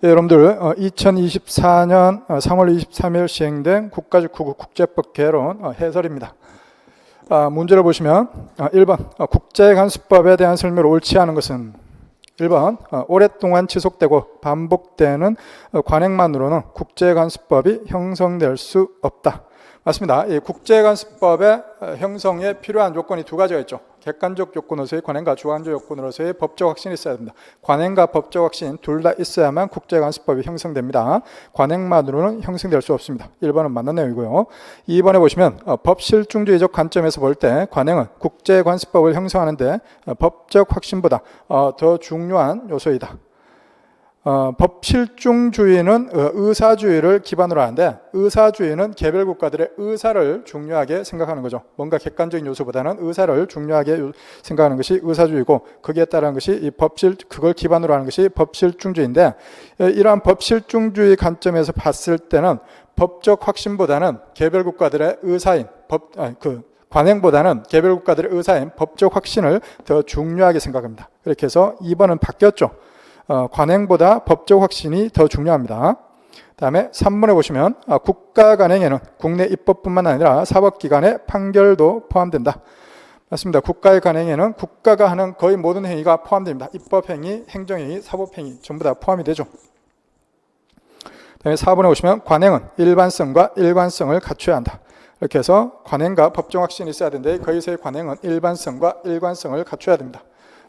예, 여러분들 2024년 3월 23일 시행된 국가직후국 국제법 개론 해설입니다. 문제를 보시면 1번 국제간수법에 대한 설명을 옳지 않은 것은 1번 오랫동안 지속되고 반복되는 관행만으로는 국제간수법이 형성될 수 없다. 맞습니다. 이 국제간수법의 형성에 필요한 요건이 두 가지가 있죠. 객관적 요건으로서의 관행과 주관적 요건으로서의 법적 확신이 있어야 됩니다. 관행과 법적 확신 둘 다 있어야만 국제간수법이 형성됩니다. 관행만으로는 형성될 수 없습니다. 1번은 맞는 내용이고요. 2번에 보시면 법실중주의적 관점에서 볼 때 관행은 국제간수법을 형성하는데 법적 확신보다 더 중요한 요소이다. 법실중주의는 의사주의를 기반으로 하는데 의사주의는 개별 국가들의 의사를 중요하게 생각하는 거죠. 뭔가 객관적인 요소보다는 의사를 중요하게 생각하는 것이 의사주의고 거기에 따른 것이 이 그걸 기반으로 하는 것이 법실중주의인데 이러한 법실중주의 관점에서 봤을 때는 법적 확신보다는 개별 국가들의 의사인 관행보다는 개별 국가들의 의사인 법적 확신을 더 중요하게 생각합니다. 그렇게 해서 2번은 바뀌었죠. 관행보다 법적 확신이 더 중요합니다. 다음에 3번에 보시면 국가 관행에는 국내 입법뿐만 아니라 사법기관의 판결도 포함된다. 맞습니다. 국가의 관행에는 국가가 하는 거의 모든 행위가 포함됩니다. 입법행위, 행정행위, 사법행위 전부 다 포함이 되죠. 다음에 4번에 보시면 관행은 일반성과 일관성을 갖춰야 한다. 이렇게 해서 관행과 법적 확신이 있어야 되는데 거기서의 관행은 일반성과 일관성을 갖춰야 됩니다.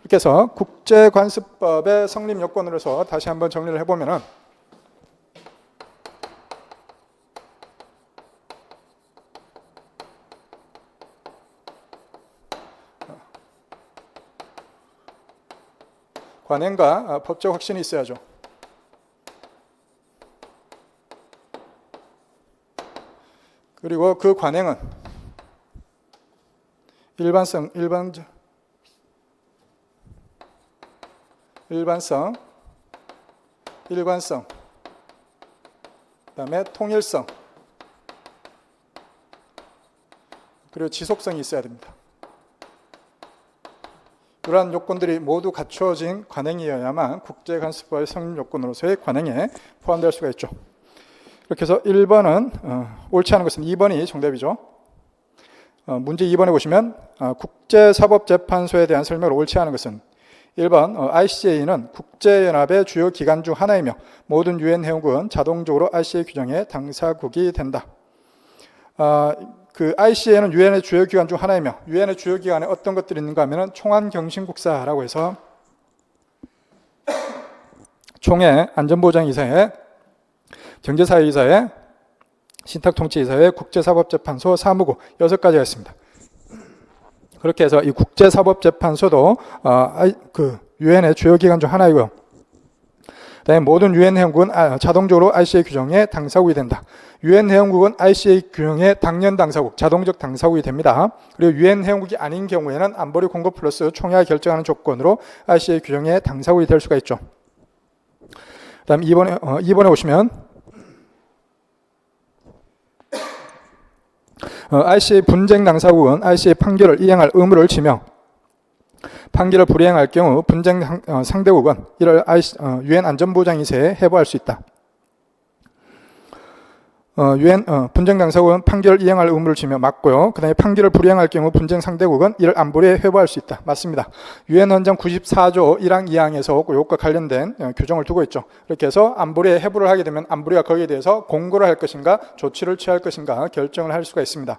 이렇게 해서 국제관수법의 성립 요건으로서 다시 한번 정리를 해보면은 관행과 법적 확신이 있어야죠. 그리고 그 관행은 일관성, 일관성, 그다음에 통일성, 그리고 지속성이 있어야 됩니다. 이러한 요건들이 모두 갖춰진 관행이어야만 국제간수법의 성립 요건으로서의 관행에 포함될 수가 있죠. 이렇게 해서 1번은 옳지 않은 것은 2번이 정답이죠. 문제 2번에 보시면 국제사법재판소에 대한 설명을 옳지 않은 것은 1번 ICA는 국제연합의 주요 기관 중 하나이며 모든 유엔 회원국은 자동적으로 ICA 규정의 당사국이 된다. 그 ICA는 유엔의 주요 기관 중 하나이며 유엔의 주요 기관에 어떤 것들이 있는가 하면 총안경신국사라고 해서 총회, 안전보장이사회, 경제사회이사회, 신탁통치이사회, 국제사법재판소, 사무국 6가지가 있습니다. 그렇게 해서 이 국제사법재판소도 유엔의 주요 기관 중 하나이고요. 그다음에 모든 유엔 회원국은 자동적으로 ICA 규정의 당사국이 된다. 유엔 회원국은 ICA 규정의 당연 당사국, 자동적 당사국이 됩니다. 그리고 유엔 회원국이 아닌 경우에는 안보리 공고 플러스 총회가 결정하는 조건으로 ICA 규정의 당사국이 될 수가 있죠. 그다음 2번에 오시면 ICA 분쟁 당사국은 ICA 판결을 이행할 의무를 지며 판결을 불이행할 경우 분쟁 상대국은 이를 유엔 안전보장이사에 해부할 수 있다. 분쟁 당사국은 판결을 이행할 의무를 지며 맞고요. 그 다음에 판결을 불이행할 경우 분쟁 상대국은 이를 안보리에 회부할 수 있다. 맞습니다. 유엔 헌장 94조 1항 2항에서 이것과 관련된 규정을 두고 있죠. 이렇게 해서 안보리에 회부를 하게 되면 안보리가 거기에 대해서 공고를 할 것인가 조치를 취할 것인가 결정을 할 수가 있습니다.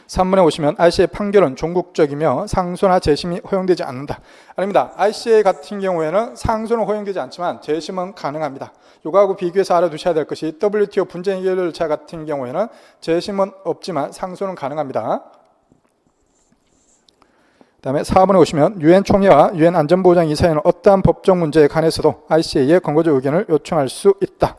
3번에 보시면 ICA 판결은 종국적이며 상소나 재심이 허용되지 않는다. 아닙니다. ICA 같은 경우에는 상소는 허용되지 않지만 재심은 가능합니다. 이거하고 비교해서 알아두셔야 될 것이 WTO 분쟁 해결 절차 같은 경우에는 재심은 없지만 상소는 가능합니다. 그다음에 4번에 보시면 유엔 총회와 유엔 안전보장이사회는 어떠한 법적 문제에 관해서도 ICA의 권고적 의견을 요청할 수 있다.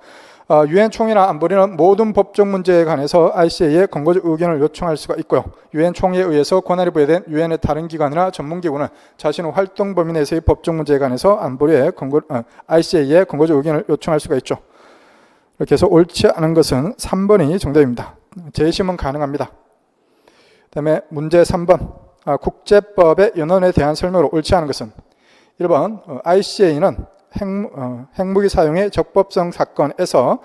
유엔 총회나 안보리는 모든 법적 문제에 관해서 ICA의 권고적 의견을 요청할 수가 있고요. 유엔 총회에 의해서 권한이 부여된 유엔의 다른 기관이나 전문기구는 자신의 활동 범위 내에서의 법적 문제에 관해서 ICA의 권고적 의견을 요청할 수가 있죠. 이렇게 해서 옳지 않은 것은 3번이 정답입니다. 재심은 가능합니다. 그다음에 문제 3번 국제법의 연원에 대한 설명으로 옳지 않은 것은 1번 ICA는 핵무기 사용의 적법성 사건에서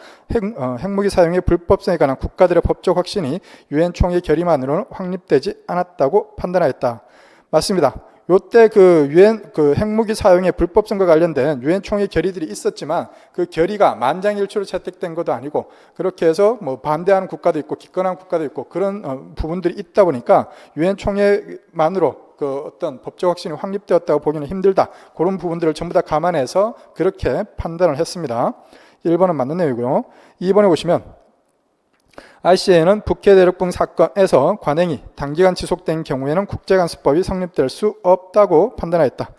핵무기 사용의 불법성에 관한 국가들의 법적 확신이 유엔 총회 결의만으로는 확립되지 않았다고 판단하였다. 맞습니다. 요때 그 유엔 그 핵무기 사용의 불법성과 관련된 유엔 총회 결의들이 있었지만 그 결의가 만장일치로 채택된 것도 아니고 그렇게 해서 뭐 반대하는 국가도 있고 기권하는 국가도 있고 그런 부분들이 있다 보니까 유엔 총회만으로 그 어떤 법적 확신이 확립되었다고 보기는 힘들다. 그런 부분들을 전부 다 감안해서 그렇게 판단을 했습니다. 1번은 맞는 내용이고요. 2번에 보시면 ICA는 북해 대륙붕 사건에서 관행이 단기간 지속된 경우에는 국제관습법이 성립될 수 없다고 판단하였다.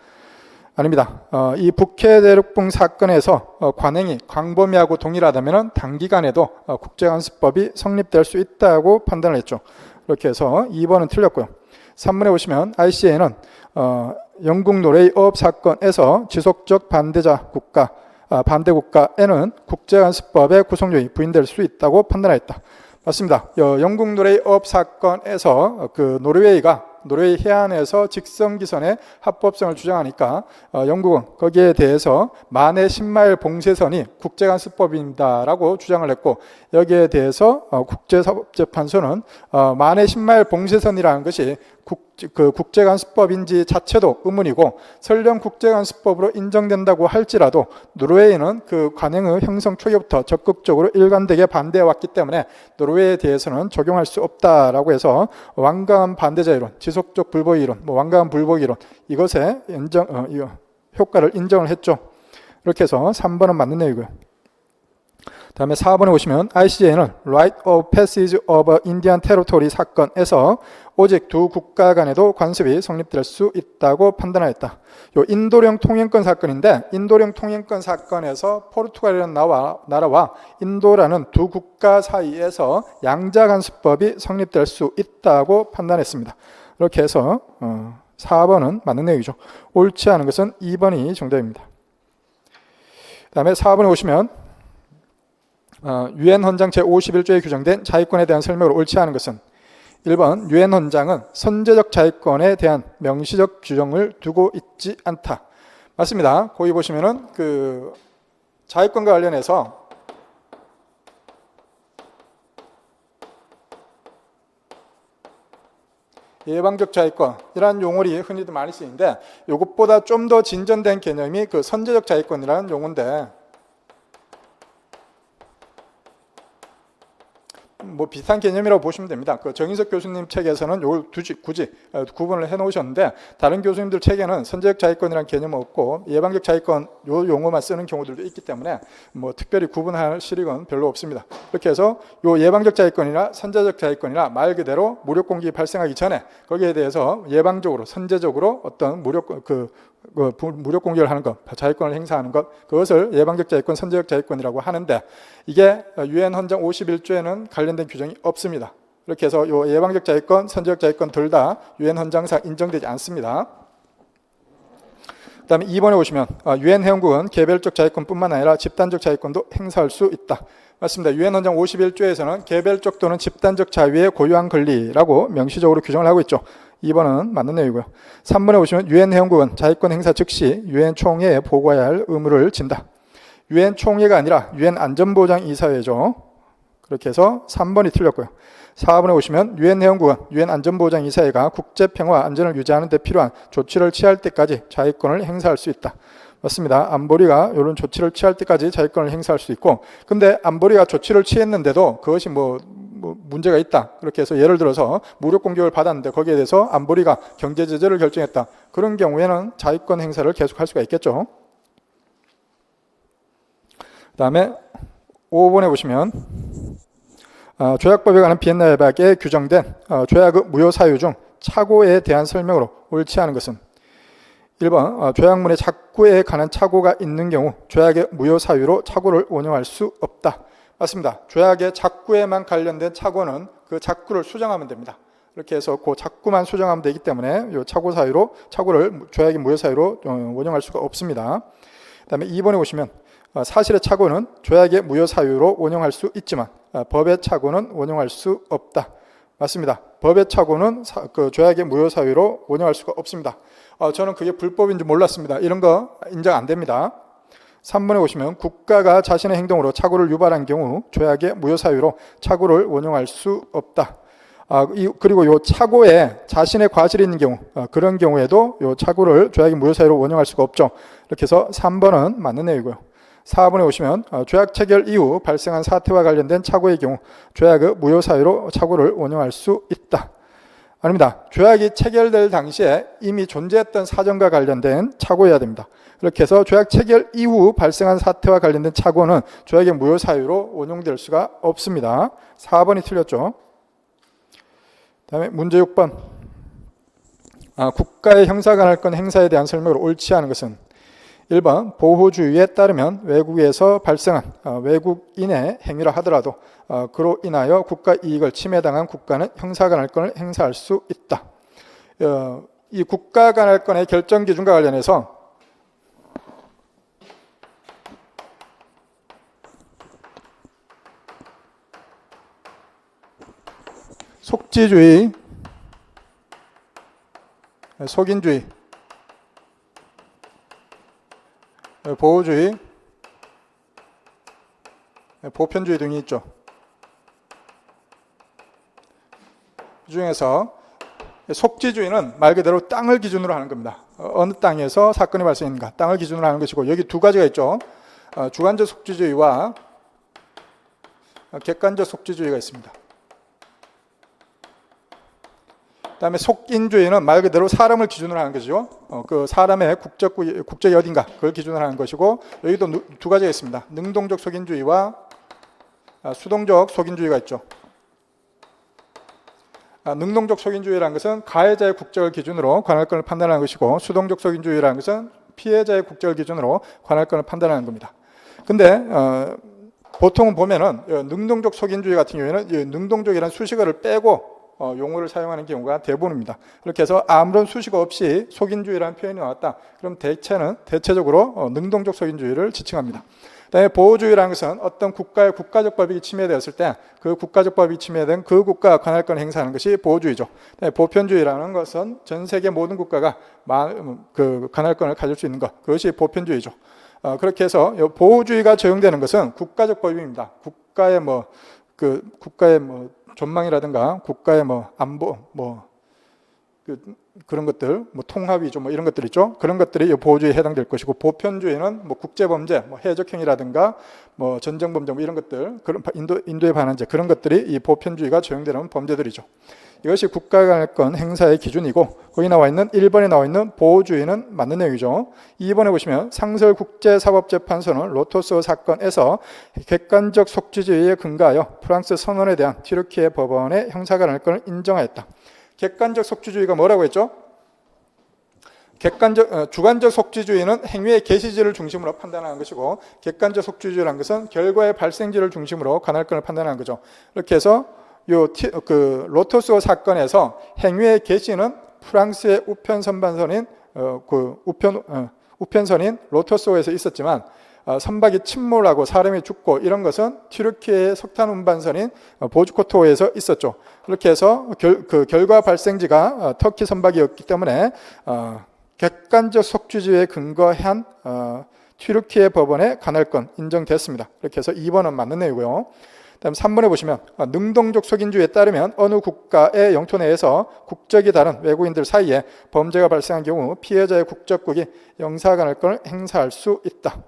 아닙니다. 이 북해 대륙붕 사건에서 관행이 광범위하고 동일하다면 단기간에도 국제관습법이 성립될 수 있다고 판단을 했죠. 이렇게 해서 2번은 틀렸고요. 3번에 보시면 ICA는 영국 노르웨이 어업 사건에서 지속적 반대 국가에는 국제관습법의 구성력이 부인될 수 있다고 판단하였다. 맞습니다. 영국 노르웨이 어업 사건에서 그 노르웨이 해안에서 직선기선의 합법성을 주장하니까 영국은 거기에 대해서 만해 10마일 봉쇄선이 국제관습법입니다라고 주장을 했고 여기에 대해서 국제사법재판소는 만해 10마일 봉쇄선이라는 것이 국제관습법인지 자체도 의문이고 설령 국제관습법으로 인정된다고 할지라도 노르웨이는 그 관행의 형성 초기부터 적극적으로 일관되게 반대해왔기 때문에 노르웨이에 대해서는 적용할 수 없다라고 해서 완강한 반대자 이론, 지속적 불보기 이론, 완강한 불보기 이론 이것에 효과를 인정을 했죠. 이렇게 해서 3번은 맞는 내용이고요. 다음에 4번에 보시면 ICA는 Right of Passage of Indian Territory 사건에서 오직 두 국가 간에도 관습이 성립될 수 있다고 판단하였다. 요 인도령 통행권 사건인데 인도령 통행권 사건에서 포르투갈이라는 나라와 인도라는 두 국가 사이에서 양자관습법이 성립될 수 있다고 판단했습니다. 이렇게 해서 4번은 맞는 내용이죠. 옳지 않은 것은 2번이 정답입니다. 다음에 4번에 보시면 유엔 헌장 제51조에 규정된 자위권에 대한 설명으로 옳지 않은 것은 1번 유엔 헌장은 선제적 자위권에 대한 명시적 규정을 두고 있지 않다. 맞습니다. 거기 보시면은 그 자위권과 관련해서 예방적 자위권이라는 용어들이 흔히도 많이 쓰이는데 이것보다 좀 더 진전된 개념이 그 선제적 자위권이라는 용어인데 비슷한 개념이라고 보시면 됩니다. 그 정인석 교수님 책에서는 이걸 굳이 구분을 해놓으셨는데 다른 교수님들 책에는 선제적 자위권이라는 개념은 없고 예방적 자위권 요 용어만 쓰는 경우들도 있기 때문에 특별히 구분할 실익은 별로 없습니다. 이렇게 해서 요 예방적 자위권이나 선제적 자위권이나 말 그대로 무력 공격이 발생하기 전에 거기에 대해서 예방적으로 선제적으로 어떤 무력 공격을 하는 것, 자위권을 행사하는 것, 그것을 예방적 자위권, 선제적 자위권이라고 하는데 이게 유엔 헌장 51조에는 관련된 규정이 없습니다. 이렇게 해서 이 예방적 자위권, 선제적 자위권 둘 다 유엔 헌장상 인정되지 않습니다. 그 다음에 2번에 보시면 유엔 회원국은 개별적 자위권뿐만 아니라 집단적 자위권도 행사할 수 있다. 맞습니다. 유엔 헌장 51조에서는 개별적 또는 집단적 자위의 고유한 권리라고 명시적으로 규정을 하고 있죠. 2번은 맞는 내용이고요. 3번에 보시면 유엔 회원국은 자위권 행사 즉시 유엔 총회에 보고해야 할 의무를 진다. 유엔 총회가 아니라 유엔 안전보장이사회죠. 그렇게 해서 3번이 틀렸고요. 4번에 보시면 유엔 회원국은 유엔 안전보장이사회가 국제평화 안전을 유지하는 데 필요한 조치를 취할 때까지 자위권을 행사할 수 있다. 맞습니다. 안보리가 이런 조치를 취할 때까지 자위권을 행사할 수 있고 근데 안보리가 조치를 취했는데도 그것이 문제가 있다. 그렇게 해서 예를 들어서 무력 공격을 받았는데 거기에 대해서 안보리가 경제 제재를 결정했다. 그런 경우에는 자위권 행사를 계속할 수가 있겠죠. 그 다음에 5번에 보시면 조약법에 관한 비엔나 협약에 규정된 조약의 무효 사유 중 착오에 대한 설명으로 옳지 않은 것은 1번 조약문에 착오에 관한 착오가 있는 경우 조약의 무효 사유로 착오를 원용할 수 없다. 맞습니다. 조약의 착구에만 관련된 착오는 그 착구를 수정하면 됩니다. 이렇게 해서 그 착구만 수정하면 되기 때문에 이 착오를 조약의 무효 사유로 원용할 수가 없습니다. 그다음에 2번에 보시면 사실의 착오는 조약의 무효 사유로 원용할 수 있지만 법의 착오는 원용할 수 없다. 맞습니다. 법의 착오는 그 조약의 무효 사유로 원용할 수가 없습니다. 저는 그게 불법인지 몰랐습니다. 이런 거 인정 안 됩니다. 3번에 보시면 국가가 자신의 행동으로 착오를 유발한 경우 조약의 무효 사유로 착오를 원용할 수 없다. 그리고 요 착오에 자신의 과실이 있는 경우, 그런 경우에도 요 착오를 조약의 무효 사유로 원용할 수가 없죠. 이렇게 해서 3번은 맞는 내용이고요. 4번에 보시면 조약 체결 이후 발생한 사태와 관련된 착오의 경우 조약의 무효 사유로 착오를 원용할 수 있다. 아닙니다. 조약이 체결될 당시에 이미 존재했던 사정과 관련된 착오여야 됩니다. 이렇게 해서 조약 체결 이후 발생한 사태와 관련된 착오는 조약의 무효 사유로 원용될 수가 없습니다. 4번이 틀렸죠. 다음에 문제 6번. 국가의 형사관할권 행사에 대한 설명을 옳지 않은 것은 1번 보호주의에 따르면 외국에서 발생한 외국인의 행위라 하더라도 그로 인하여 국가 이익을 침해당한 국가는 형사관할권을 행사할 수 있다. 이 국가관할권의 결정 기준과 관련해서 속지주의, 속인주의, 보호주의, 보편주의 등이 있죠. 그 중에서 속지주의는 말 그대로 땅을 기준으로 하는 겁니다. 어느 땅에서 사건이 발생했는가, 땅을 기준으로 하는 것이고, 여기 두 가지가 있죠. 주관적 속지주의와 객관적 속지주의가 있습니다. 그다음에 속인주의는 말 그대로 사람을 기준으로 하는 것이죠. 그 사람의 국적이 어딘가 그걸 기준으로 하는 것이고, 여기도 두 가지가 있습니다. 능동적 속인주의와 수동적 속인주의가 있죠. 능동적 속인주의라는 것은 가해자의 국적을 기준으로 관할권을 판단하는 것이고, 수동적 속인주의라는 것은 피해자의 국적을 기준으로 관할권을 판단하는 겁니다. 근데 보통은 보면은 능동적 속인주의 같은 경우에는 능동적이라는 수식어를 빼고 용어를 사용하는 경우가 대부분입니다. 그렇게 해서 아무런 수식어 없이 속인주의라는 표현이 나왔다. 그럼 대체적으로 능동적 속인주의를 지칭합니다. 그다음에 보호주의라는 것은 어떤 국가의 국가적 법익이 침해되었을 때 그 국가적 법이 침해된 그 국가 관할권을 행사하는 것이 보호주의죠. 보편주의라는 것은 전 세계 모든 국가가 그 관할권을 가질 수 있는 것, 그것이 보편주의죠. 그렇게 해서 보호주의가 적용되는 것은 국가적 법입니다. 국가의 전망이라든가 국가의 안보 그런 것들, 통합이죠, 이런 것들 있죠. 그런 것들이 보호주의에 해당될 것이고, 보편주의는 국제범죄, 해적행위라든가 전쟁범죄 이런 것들, 그런 인도의 반환죄 그런 것들이 이 보편주의가 적용되는 범죄들이죠. 이것이 국가관할권 행사의 기준이고, 거기 나와 있는 1번에 나와 있는 보호주의는 맞는 내용이죠. 2번에 보시면 상설국제사법재판소는 로토스 사건에서 객관적 속지주의에 근거하여 프랑스 선언에 대한 튀르키예 법원의 형사관할권을 인정하였다. 객관적 속지주의가 뭐라고 했죠? 주관적 속지주의는 행위의 개시지를 중심으로 판단하는 것이고, 객관적 속지주의라는 것은 결과의 발생지를 중심으로 관할권을 판단하는 거죠. 이렇게 해서 로토스 사건에서 행위의 개시는 프랑스의 우편 선인 로토스호에서 있었지만, 선박이 침몰하고 사람이 죽고 이런 것은 튀르키예의 석탄 운반선인 보즈코토호에서 있었죠. 그렇게 해서 그 결과 발생지가 터키 선박이었기 때문에 객관적 속지주의에 근거한 튀르키예 법원의 관할권 인정됐습니다. 이렇게 해서 2번은 맞는 내용이고요. 다음 3번에 보시면 능동적 속인주의에 따르면 어느 국가의 영토 내에서 국적이 다른 외국인들 사이에 범죄가 발생한 경우 피해자의 국적국이 형사관할권을 행사할 수 있다.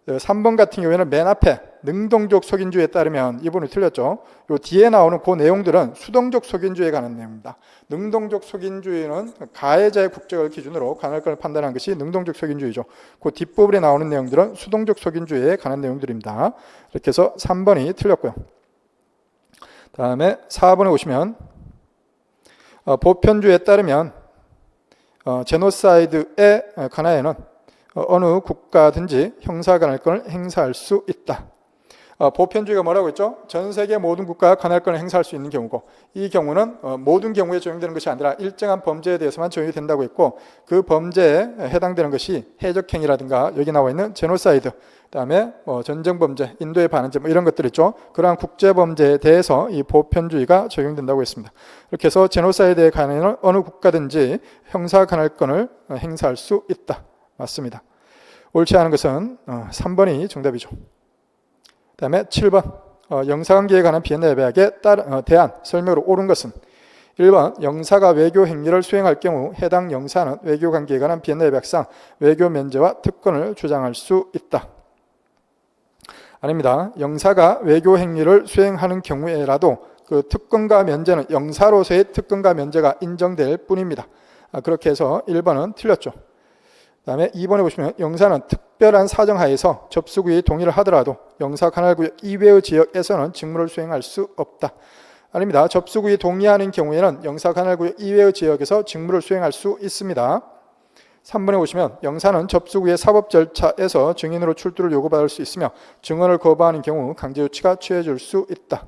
3번 같은 경우에는 맨 앞에 능동적 속인주의에 따르면 이 부분이 틀렸죠. 요 뒤에 나오는 그 내용들은 수동적 속인주의에 관한 내용입니다. 능동적 속인주의는 가해자의 국적을 기준으로 관할권을 판단하는 것이 능동적 속인주의죠. 그 뒷부분에 나오는 내용들은 수동적 속인주의에 관한 내용들입니다. 이렇게 해서 3번이 틀렸고요. 다음에 4번에 오시면 보편주의에 따르면 제노사이드에 관하여는 어느 국가든지 형사관할권을 행사할 수 있다. 보편주의가 뭐라고 했죠? 전 세계 모든 국가가 관할권을 행사할 수 있는 경우고, 이 경우는 모든 경우에 적용되는 것이 아니라 일정한 범죄에 대해서만 적용이 된다고 했고, 그 범죄에 해당되는 것이 해적행위라든가 여기 나와 있는 제노사이드, 그다음에 전쟁범죄, 인도의 반환죄 이런 것들 있죠. 그러한 국제범죄에 대해서 이 보편주의가 적용된다고 했습니다. 이렇게 해서 제노사이드에 관한 어느 국가든지 형사관할권을 행사할 수 있다. 맞습니다. 옳지 않은 것은 3번이 정답이죠. 그 다음에 7번 영사관계에 관한 비엔나 협약에 대한 설명으로 옳은 것은 1번 영사가 외교 행위를 수행할 경우 해당 영사는 외교관계에 관한 비엔나 협약상 외교 면제와 특권을 주장할 수 있다. 아닙니다. 영사가 외교 행위를 수행하는 경우에라도 그 특권과 면제는 영사로서의 특권과 면제가 인정될 뿐입니다. 그렇게 해서 1번은 틀렸죠. 그 다음에 2번에 보시면 영사는 특별한 사정하에서 접수국이 동의를 하더라도 영사 관할구역 이외의 지역에서는 직무를 수행할 수 없다. 아닙니다. 접수국이 동의하는 경우에는 영사 관할구역 이외의 지역에서 직무를 수행할 수 있습니다. 3번에 보시면 영사는 접수국의 사법 절차에서 증인으로 출두를 요구받을 수 있으며 증언을 거부하는 경우 강제조치가 취해질 수 있다.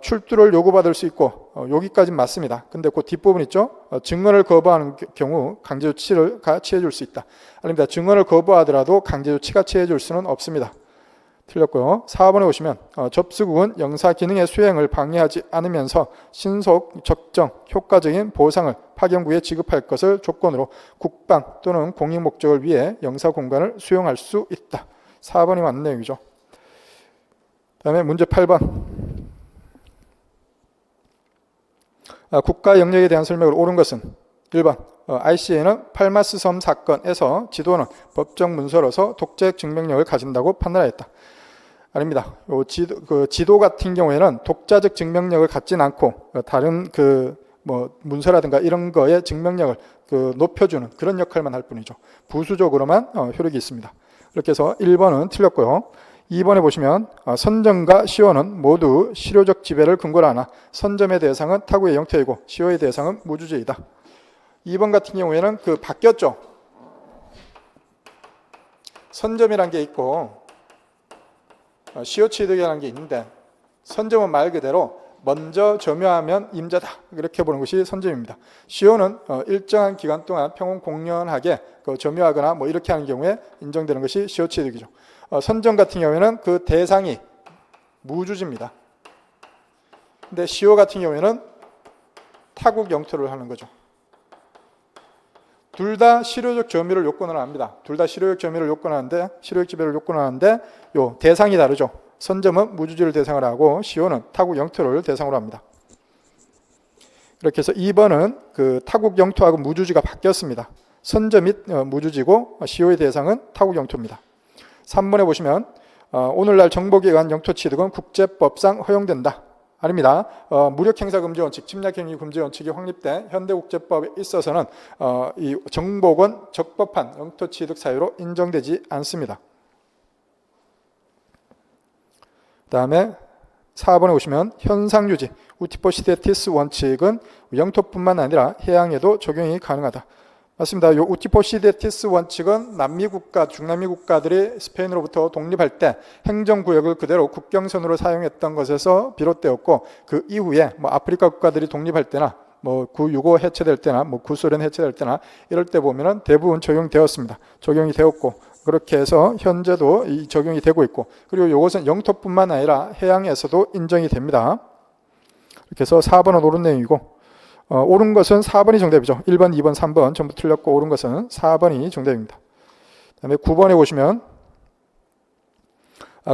출두를 요구받을 수 있고 여기까지는 맞습니다. 근데 그 뒷부분 있죠? 증언을 거부하는 경우 강제조치가 취해질 수 있다. 아닙니다. 증언을 거부하더라도 강제조치가 취해질 수는 없습니다. 틀렸고요. 4번에 보시면 접수국은 영사 기능의 수행을 방해하지 않으면서 신속, 적정, 효과적인 보상을 파견국에 지급할 것을 조건으로 국방 또는 공익 목적을 위해 영사 공간을 수용할 수 있다. 4번이 맞는 내용이죠. 그 다음에 문제 8번. 국가 영역에 대한 설명으로 옳은 것은 1번 ICA는 팔마스 섬 사건에서 지도는 법적 문서로서 독재적 증명력을 가진다고 판단하였다. 아닙니다. 지도 같은 경우에는 독자적 증명력을 갖진 않고 다른 문서라든가 이런 거에 증명력을 높여주는 그런 역할만 할 뿐이죠. 부수적으로만 효력이 있습니다. 이렇게 해서 1번은 틀렸고요. 2번에 보시면 선점과 시효는 모두 실효적 지배를 근거로 하나 선점의 대상은 타국의 영토이고 시효의 대상은 무주지이다. 2번 같은 경우에는 바뀌었죠. 선점이라는 게 있고 시효 취득이라는 게 있는데 선점은 말 그대로 먼저 점유하면 임자다 이렇게 보는 것이 선점입니다. 시효는 일정한 기간 동안 평온 공연하게 점유하거나 이렇게 하는 경우에 인정되는 것이 시효 취득이죠. 선점 같은 경우에는 그 대상이 무주지입니다. 근데 시효 같은 경우에는 타국 영토를 하는 거죠. 둘 다 실효적 점유를 요건을 합니다. 둘 다 실효적 점유를 요건하는데 실효적 지배를 요건하는데 요 대상이 다르죠. 선점은 무주지를 대상으로 하고 시효는 타국 영토를 대상으로 합니다. 이렇게 해서 2번은 타국 영토하고 무주지가 바뀌었습니다. 선점이 무주지고 시효의 대상은 타국 영토입니다. 3번에 보시면 오늘날 정복에 의한 영토 취득은 국제법상 허용된다. 아닙니다. 무력행사 금지 원칙, 침략행위 금지 원칙이 확립된 현대국제법에 있어서는 이 정복은 적법한 영토 취득 사유로 인정되지 않습니다. 그 다음에 4번에 보시면 현상유지, 우티포시데티스 원칙은 영토뿐만 아니라 해양에도 적용이 가능하다. 맞습니다. 이 우티포시데티스 원칙은 남미 국가, 중남미 국가들이 스페인으로부터 독립할 때 행정구역을 그대로 국경선으로 사용했던 것에서 비롯되었고 그 이후에 아프리카 국가들이 독립할 때나 구6.5 해체될 때나 구소련 해체될 때나 이럴 때 보면은 대부분 적용되었습니다. 적용이 되었고 그렇게 해서 현재도 이 적용이 되고 있고 그리고 이것은 영토뿐만 아니라 해양에서도 인정이 됩니다. 이렇게 해서 4번은 옳은 내용이고 옳은 것은 4번이 정답이죠. 1번, 2번, 3번 전부 틀렸고 옳은 것은 4번이 정답입니다. 그 다음에 9번에 보시면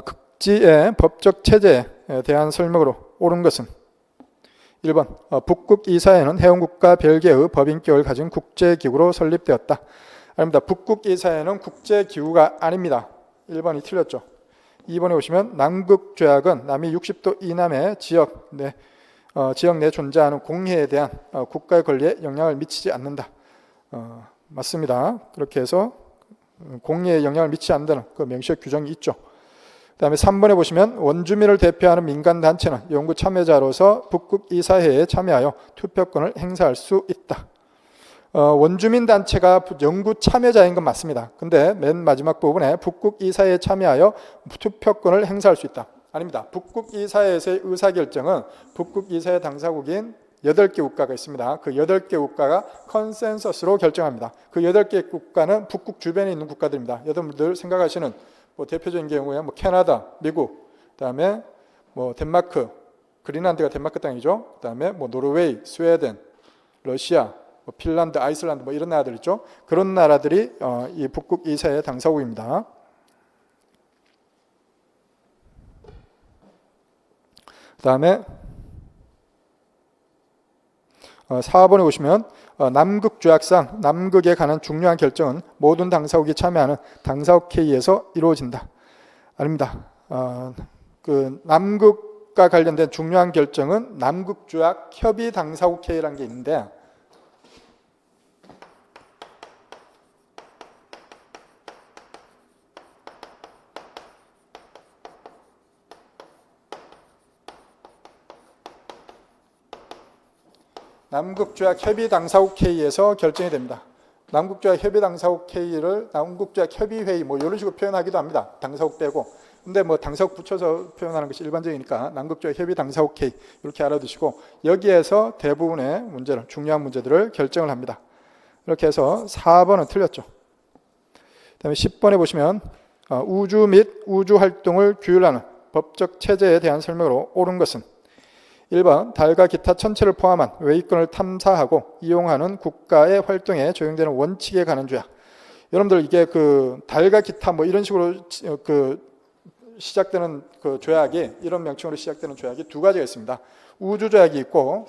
극지의 법적 체제에 대한 설명으로 옳은 것은 1번 북극 이사회는 회원국가 별개의 법인격을 가진 국제기구로 설립되었다. 아닙니다. 북극 이사회는 국제기구가 아닙니다. 1번이 틀렸죠. 2번에 보시면 남극조약은 남이 60도 이남의 지역 내 존재하는 공해에 대한 국가의 권리에 영향을 미치지 않는다. 맞습니다. 그렇게 해서 공해에 영향을 미치지 않는다는 명시적 규정이 있죠. 그 다음에 3번에 보시면 원주민을 대표하는 민간단체는 연구 참여자로서 북극 이사회에 참여하여 투표권을 행사할 수 있다. 원주민 단체가 연구 참여자인 건 맞습니다. 근데 맨 마지막 부분에 북극 이사회에 참여하여 투표권을 행사할 수 있다. 아닙니다. 북극 이사회에서의 의사결정은 북극 이사회 당사국인 8개 국가가 있습니다. 그 8개 국가가 컨센서스로 결정합니다. 그 8개 국가는 북극 주변에 있는 국가들입니다. 여러분들 생각하시는 대표적인 경우에 캐나다, 미국, 그다음에 덴마크, 그린란드가 덴마크 땅이죠. 그다음에 노르웨이, 스웨덴, 러시아, 뭐 핀란드, 아이슬란드 뭐 이런 나라들 있죠. 그런 나라들이 이 북극 이사의 당사국입니다. 그 다음에 4번에 보시면 남극조약상 남극에 관한 중요한 결정은 모든 당사국이 참여하는 당사국 회의에서 이루어진다. 아닙니다. 그 남극과 관련된 중요한 결정은 남극조약 협의 당사국 회의라는 게 있는데 남극조약 협의 당사국 회의에서 결정이 됩니다. 남극조약 협의 당사국 회의를 남극조약 협의 회의 뭐 이런 식으로 표현하기도 합니다. 당사국 빼고. 근데 뭐 당사국 붙여서 표현하는 것이 일반적이니까 남극조약 협의 당사국 회의 이렇게 알아두시고 여기에서 대부분의 문제를 중요한 문제들을 결정을 합니다. 이렇게 해서 4번은 틀렸죠. 그다음에 10번에 보시면 우주 및 우주 활동을 규율하는 법적 체제에 대한 설명으로 옳은 것은 1번 달과 기타 천체를 포함한 외위권을 탐사하고 이용하는 국가의 활동에 적용되는 원칙에 관한 조약. 여러분들 이게 그 달과 기타 뭐 이런 식으로 그 시작되는 그 조약이 이런 명칭으로 시작되는 조약이 두 가지가 있습니다. 우주 조약이 있고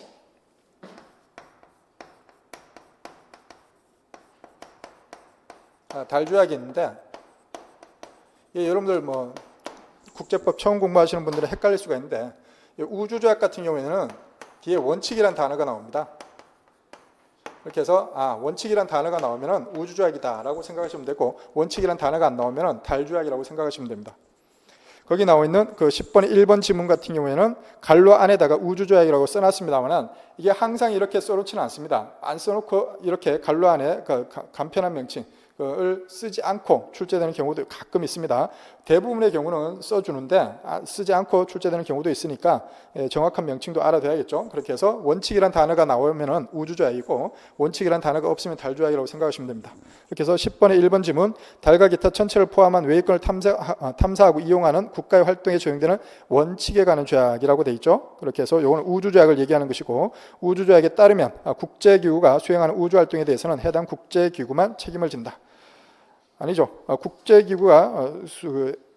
달 조약이 있는데 여러분들 뭐 국제법 처음 공부하시는 분들은 헷갈릴 수가 있는데 우주조약 같은 경우에는 뒤에 원칙이란 단어가 나옵니다. 이렇게 해서 원칙이란 단어가 나오면 우주조약이다 라고 생각하시면 되고 원칙이란 단어가 안 나오면 달조약이라고 생각하시면 됩니다. 거기 나와 있는 그 10번의 1번 지문 같은 경우에는 갈로 안에다가 우주조약이라고 써놨습니다만 이게 항상 이렇게 써놓지는 않습니다. 안 써놓고 이렇게 갈로 안에 그 간편한 명칭 을 쓰지 않고 출제되는 경우도 가끔 있습니다. 대부분의 경우는 써주는데 쓰지 않고 출제되는 경우도 있으니까 정확한 명칭도 알아둬야겠죠. 그렇게 해서 원칙이란 단어가 나오면 우주조약이고 원칙이란 단어가 없으면 달조약이라고 생각하시면 됩니다. 이렇게 해서 10번의 1번 지문 달과 기타 천체를 포함한 외위권을 탐사하고 이용하는 국가의 활동에 적용되는 원칙에 관한 조약이라고 되어 있죠. 그렇게 해서 이거는 우주조약을 얘기하는 것이고 우주조약에 따르면 국제기구가 수행하는 우주활동에 대해서는 해당 국제기구만 책임을 진다. 아니죠. 국제기구가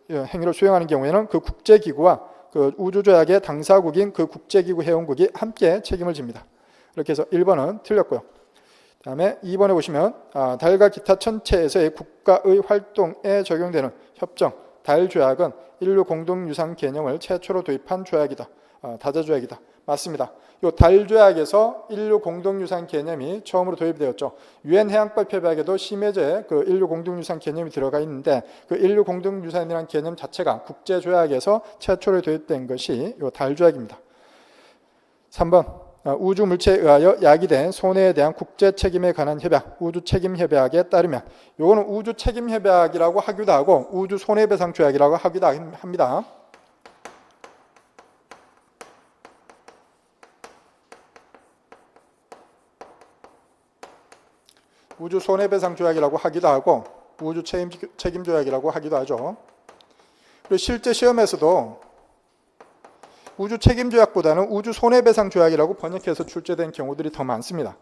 행위를 수행하는 경우에는 그 국제기구와 그 우주조약의 당사국인 그 국제기구 회원국이 함께 책임을 집니다. 이렇게 해서 1번은 틀렸고요. 그 다음에 2번에 보시면 달과 기타 천체에서의 국가의 활동에 적용되는 협정, 달조약은 인류 공동유산 개념을 최초로 도입한 조약이다. 다자조약이다. 맞습니다. 이 달조약에서 인류 공동유산 개념이 처음으로 도입되었죠. 유엔 해양법 협약에도 심해제 그 인류 공동유산 개념이 들어가 있는데 그 인류 공동유산이라는 개념 자체가 국제조약에서 최초로 도입된 것이 이 달조약입니다. 3번 우주 물체에 의하여 야기된 손해에 대한 국제 책임에 관한 협약, 우주 책임 협약에 따르면 이거는 우주 책임 협약이라고 하기도 하고 우주 손해배상 조약이라고 하기도 합니다. 우주 손해배상 조약이라고 하기도 하고 우주 책임 조약이라고 하기도 하죠. 그리고 실제 시험에서도 우주 책임 조약보다는 우주 손해배상 조약이라고 번역해서 출제된 경우들이 더 많습니다.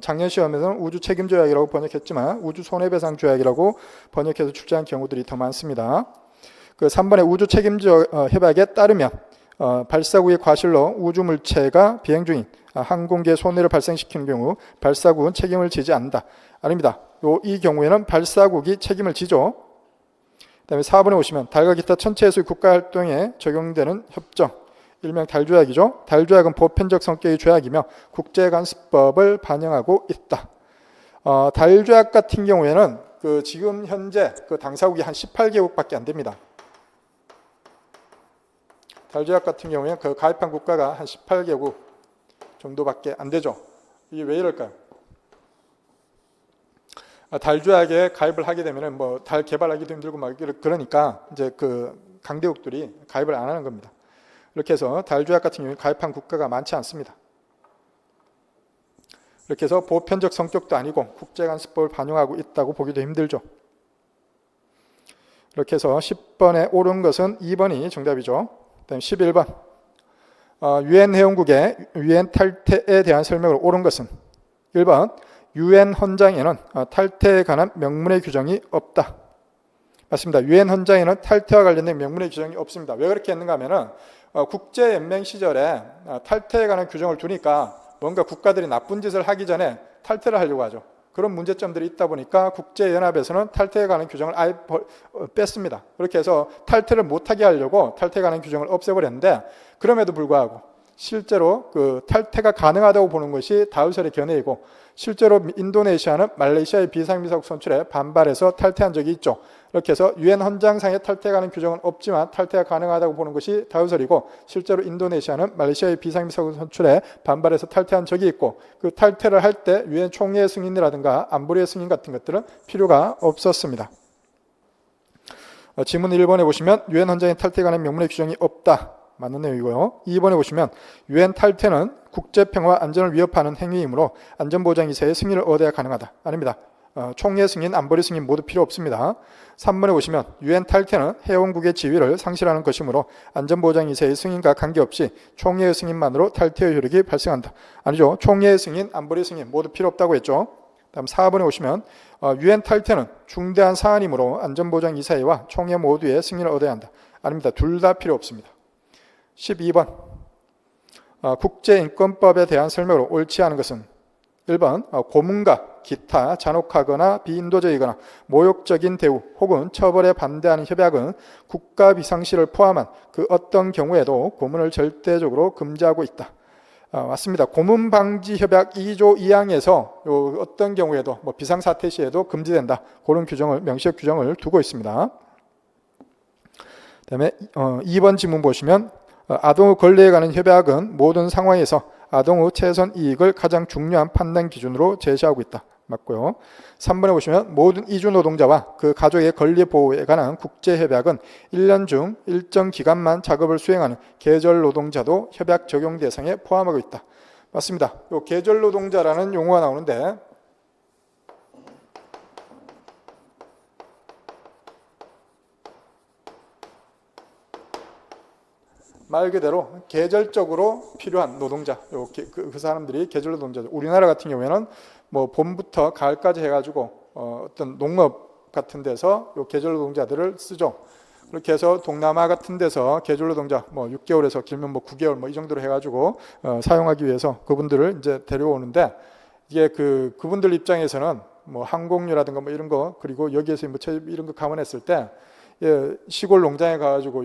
작년 시험에서는 우주 책임 조약이라고 번역했지만 우주 손해배상 조약이라고 번역해서 출제한 경우들이 더 많습니다. 그 3번의 우주 책임 협약에 따르면 발사국의 과실로 우주 물체가 비행 중인 항공기에 손해를 발생시키는 경우 발사국은 책임을 지지 않는다. 아닙니다. 이 경우에는 발사국이 책임을 지죠. 그다음에 4번에 오시면 달과 기타 천체에서의 국가활동에 적용되는 협정, 일명 달조약이죠. 달조약은 보편적 성격의 조약이며 국제관습법을 반영하고 있다. 달조약 같은 경우에는 그 지금 현재 그 당사국이 한 18개국밖에 안 됩니다. 달조약 같은 경우에 그 가입한 국가가 한 18개국 정도밖에 안 되죠. 이게 왜 이럴까요? 달조약에 가입을 하게 되면 뭐 달 개발하기도 힘들고 막 그러니까 이제 그 강대국들이 가입을 안 하는 겁니다. 이렇게 해서 달조약 같은 경우에 가입한 국가가 많지 않습니다. 이렇게 해서 보편적 성격도 아니고 국제관습법을 반영하고 있다고 보기도 힘들죠. 이렇게 해서 10번에 옳은 것은 2번이 정답이죠. 그다음 11번 유엔 회원국의 유엔 탈퇴에 대한 설명으로 옳은 것은 1번 유엔 헌장에는 탈퇴에 관한 명문의 규정이 없다. 맞습니다. 유엔 헌장에는 탈퇴와 관련된 명문의 규정이 없습니다. 왜 그렇게 했는가 하면은 국제연맹 시절에 탈퇴에 관한 규정을 두니까 뭔가 국가들이 나쁜 짓을 하기 전에 탈퇴를 하려고 하죠. 그런 문제점들이 있다 보니까 국제연합에서는 탈퇴에 관한 규정을 아예 뺐습니다. 그렇게 해서 탈퇴를 못하게 하려고 탈퇴에 관한 규정을 없애버렸는데, 그럼에도 불구하고 실제로 그 탈퇴가 가능하다고 보는 것이 다우설의 견해이고, 실제로 인도네시아는 말레이시아의 비상비자국 선출에 반발해서 탈퇴한 적이 있죠. 이렇게 해서 유엔 헌장상의 탈퇴에 관한 규정은 없지만 탈퇴가 가능하다고 보는 것이 다우설이고, 실제로 인도네시아는 말레이시아의 비상비자국 선출에 반발해서 탈퇴한 적이 있고, 그 탈퇴를 할 때 유엔 총회의 승인이라든가 안보리의 승인 같은 것들은 필요가 없었습니다. 지문 1번에 보시면 유엔 헌장의 탈퇴에 관한 명문의 규정이 없다. 맞는 내용이고요. 2번에 보시면 유엔 탈퇴는 국제평화와 안전을 위협하는 행위이므로 안전보장이사의 승인을 얻어야 가능하다. 아닙니다. 총회 승인, 안보리 승인 모두 필요 없습니다. 3번에 보시면 유엔 탈퇴는 회원국의 지위를 상실하는 것이므로 안전보장이사의 승인과 관계없이 총회의 승인만으로 탈퇴의 효력이 발생한다. 아니죠. 총회의 승인, 안보리 승인 모두 필요 없다고 했죠. 다음 4번에 보시면 유엔 탈퇴는 중대한 사안이므로 안전보장이사회와 총회 모두의 승인을 얻어야 한다. 아닙니다. 둘 다 필요 없습니다. 12번 국제인권법에 대한 설명으로 옳지 않은 것은 1번 고문과 기타 잔혹하거나 비인도적이거나 모욕적인 대우 혹은 처벌에 반대하는 협약은 국가 비상시를 포함한 그 어떤 경우에도 고문을 절대적으로 금지하고 있다. 맞습니다. 고문 방지 협약 2조 2항에서 어떤 경우에도 비상사태 시에도 금지된다. 그런 규정을 명시적 규정을 두고 있습니다. 그다음에 2번 지문 보시면 아동의 권리에 관한 협약은 모든 상황에서 아동의 최선 이익을 가장 중요한 판단 기준으로 제시하고 있다. 맞고요. 3번에 보시면 모든 이주 노동자와 그 가족의 권리 보호에 관한 국제협약은 1년 중 일정 기간만 작업을 수행하는 계절 노동자도 협약 적용 대상에 포함하고 있다. 맞습니다. 요 계절 노동자라는 용어가 나오는데, 말 그대로 계절적으로 필요한 노동자, 그 사람들이 계절 노동자죠. 우리나라 같은 경우에는 봄부터 가을까지 해가지고 어떤 농업 같은 데서 요 계절 노동자들을 쓰죠. 그렇게 해서 동남아 같은 데서 계절 노동자 6개월에서 길면 9개월 이 정도로 해가지고 사용하기 위해서 그분들을 이제 데려오는데, 이게 그분들 입장에서는 항공료라든가 이런 거, 그리고 여기에서 이런 거 감안했을 때 시골 농장에 가가지고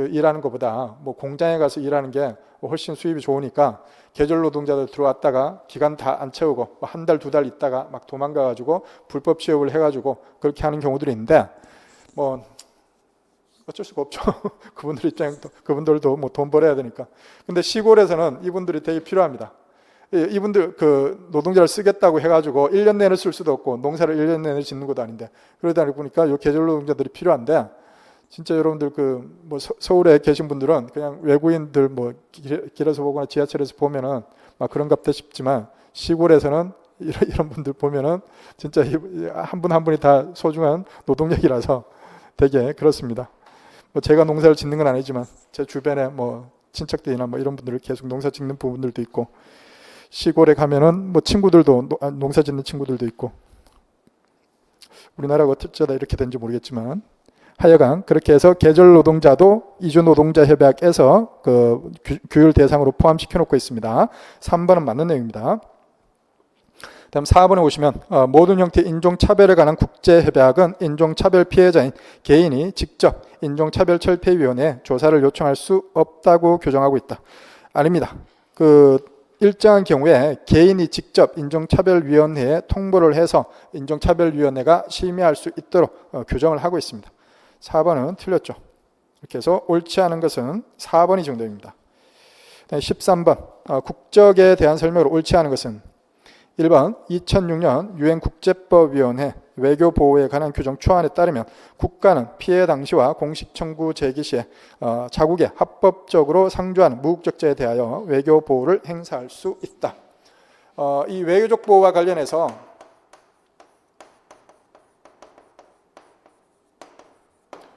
일하는 것보다 공장에 가서 일하는 게 훨씬 수입이 좋으니까 계절 노동자들 들어왔다가 기간 다 안 채우고 한 달, 두 달 있다가 막 도망가가지고 불법 취업을 해가지고 그렇게 하는 경우들이 있는데, 어쩔 수가 없죠. 그분들 입장도, 그분들도 돈 벌어야 되니까. 근데 시골에서는 이분들이 되게 필요합니다. 이분들 노동자를 쓰겠다고 해가지고 1년 내내 쓸 수도 없고 농사를 1년 내내 짓는 것도 아닌데, 그러다 보니까 이 계절 노동자들이 필요한데, 진짜 여러분들 서울에 계신 분들은 그냥 외국인들 길에서 보거나 지하철에서 보면은 막 그런갑다 싶지만, 시골에서는 이런 분들 보면은 진짜 한 분 한 분이 다 소중한 노동력이라서 되게 그렇습니다. 제가 농사를 짓는 건 아니지만 제 주변에 친척들이나 이런 분들 계속 농사 짓는 부분들도 있고, 시골에 가면은 친구들도 농사 짓는 친구들도 있고, 우리나라가 어쩌다 이렇게 된지 모르겠지만 하여간 그렇게 해서 계절 노동자도 이주 노동자 협약에서 규율 대상으로 포함시켜 놓고 있습니다. 3번은 맞는 내용입니다. 다음 4번에 보시면 모든 형태의 인종차별에 관한 국제협약은 인종차별 피해자인 개인이 직접 인종차별철폐위원회에 조사를 요청할 수 없다고 규정하고 있다. 아닙니다. 일정한 경우에 개인이 직접 인종차별위원회에 통보를 해서 인종차별위원회가 심의할 수 있도록 규정을 하고 있습니다. 4번은 틀렸죠. 이렇게 해서 옳지 않은 것은 4번이 정답입니다. 13번 국적에 대한 설명으로 옳지 않은 것은 1번 2006년 유엔 국제법위원회 외교보호에 관한 규정 초안에 따르면 국가는 피해 당시와 공식 청구 제기 시에 자국에 합법적으로 상주하는 무국적자에 대하여 외교보호를 행사할 수 있다. 이 외교적 보호와 관련해서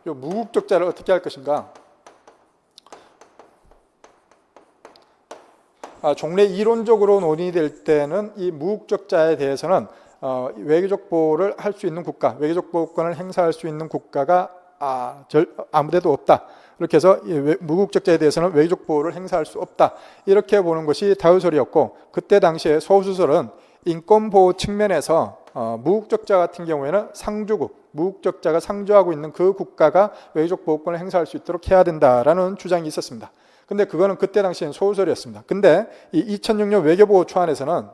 이 무국적자를 어떻게 할 것인가? 종래 이론적으로 논의될 때는 이 무국적자에 대해서는 외교적 보호를 할 수 있는 국가, 외교적 보호권을 행사할 수 있는 국가가 아무데도 없다. 이렇게 해서 무국적자에 대해서는 외교적 보호를 행사할 수 없다. 이렇게 보는 것이 다유설이었고, 그때 당시에 소수설은 인권보호 측면에서 무국적자 같은 경우에는 상주국, 무국적자가 상주하고 있는 그 국가가 외교적 보호권을 행사할 수 있도록 해야 된다라는 주장이 있었습니다. 근데 그거는 그때 당시엔 소수설이었습니다. 근데 이 2006년 외교보호 초안에서는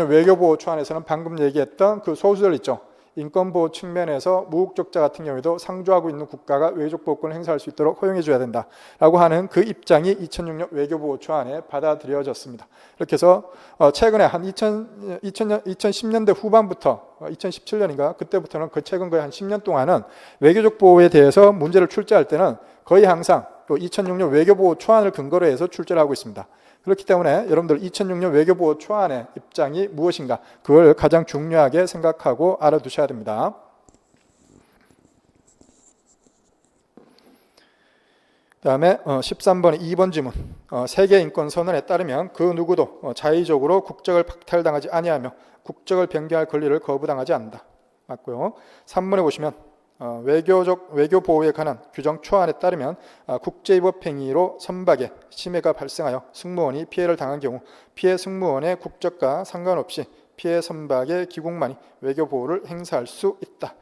외교보호 초안에서는 방금 얘기했던 그 소수설 있죠. 인권보호 측면에서 무국적자 같은 경우에도 상주하고 있는 국가가 외교적 보호권을 행사할 수 있도록 허용해 줘야 된다라고 하는 그 입장이 2006년 외교보호 초안에 받아들여졌습니다. 이렇게 해서 최근에 한 2010년대 후반부터 2017년인가 그때부터는 그 최근 거의 한 10년 동안은 외교적 보호에 대해서 문제를 출제할 때는 거의 항상 또 2006년 외교보호 초안을 근거로 해서 출제를 하고 있습니다. 그렇기 때문에 여러분들 2006년 외교보호 초안의 입장이 무엇인가 그걸 가장 중요하게 생각하고 알아두셔야 됩니다. 그 다음에 13번의 2번 지문. 세계인권선언에 따르면 그 누구도 자의적으로 국적을 박탈당하지 아니하며 국적을 변경할 권리를 거부당하지 않는다. 맞고요. 3번에 보시면 외교 보호에 관한 규정 초안에 따르면 국제위법 행위로 선박에 침해가 발생하여 승무원이 피해를 당한 경우 피해 승무원의 국적과 상관없이 피해 선박의 기국만이 외교 보호를 행사할 수 있다.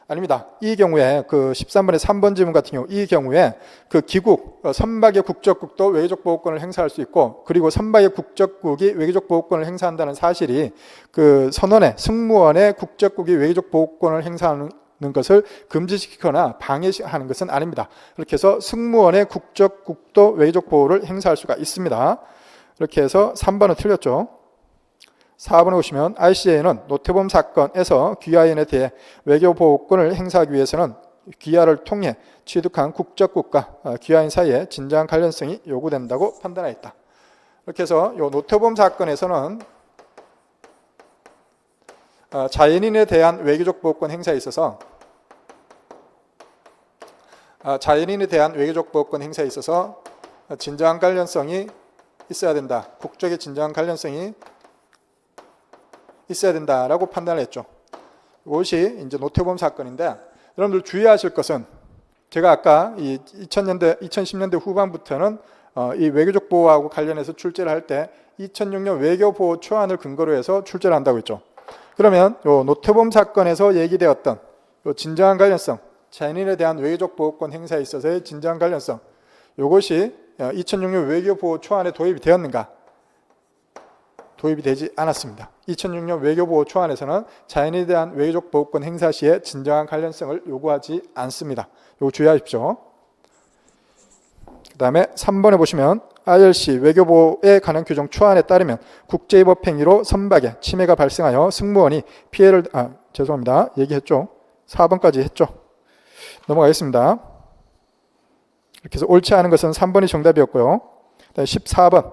아닙니다. 이 경우에 그 13번의 3번 지문 같은 경우 이 경우에 그 기국, 선박의 국적국도 외교적 보호권을 행사할 수 있고 그리고 선박의 국적국이 외교적 보호권을 행사한다는 사실이 그 선언의 승무원의 국적국이 외교적 보호권을 행사하는 것을 금지시키거나 방해하는 것은 아닙니다. 이렇게 해서 승무원의 국적국도 외교적 보호를 행사할 수가 있습니다. 이렇게 해서 3번은 틀렸죠. 4번에 보시면 ICA는 노태범 사건에서 귀화인에 대해 외교 보호권을 행사하기 위해서는 귀화를 통해 취득한 국적국과 귀화인 사이에 진정한 관련성이 요구된다고 판단하였다. 이렇게 해서 이 노태범 사건에서는 자연인에 대한 외교적 보호권 행사에 있어서 진정한 관련성이 있어야 된다. 국적의 진정한 관련성이 있어야 된다라고 판단을 했죠. 이것이 이제 노태범 사건인데 여러분들 주의하실 것은 제가 아까 이 2010년대 후반부터는 이 외교적 보호하고 관련해서 출제를 할 때 2006년 외교보호 초안을 근거로 해서 출제를 한다고 했죠. 그러면 요 노태범 사건에서 얘기되었던 요 진정한 관련성, 자연인에 대한 외교적 보호권 행사에 있어서의 진정한 관련성, 이것이 2006년 외교보호 초안에 도입이 되었는가? 도입이 되지 않았습니다. 2006년 외교보호 초안에서는 자연인에 대한 외교적 보호권 행사 시에 진정한 관련성을 요구하지 않습니다. 이거 주의하십시오. 그 다음에 3번에 보시면 ILC 외교보호에 관한 규정 초안에 따르면 국제위법 행위로 선박에 침해가 발생하여 승무원이 피해를 죄송합니다. 얘기했죠. 4번까지 했죠. 넘어가겠습니다. 이렇게 해서 옳지 않은 것은 3번이 정답이었고요. 14번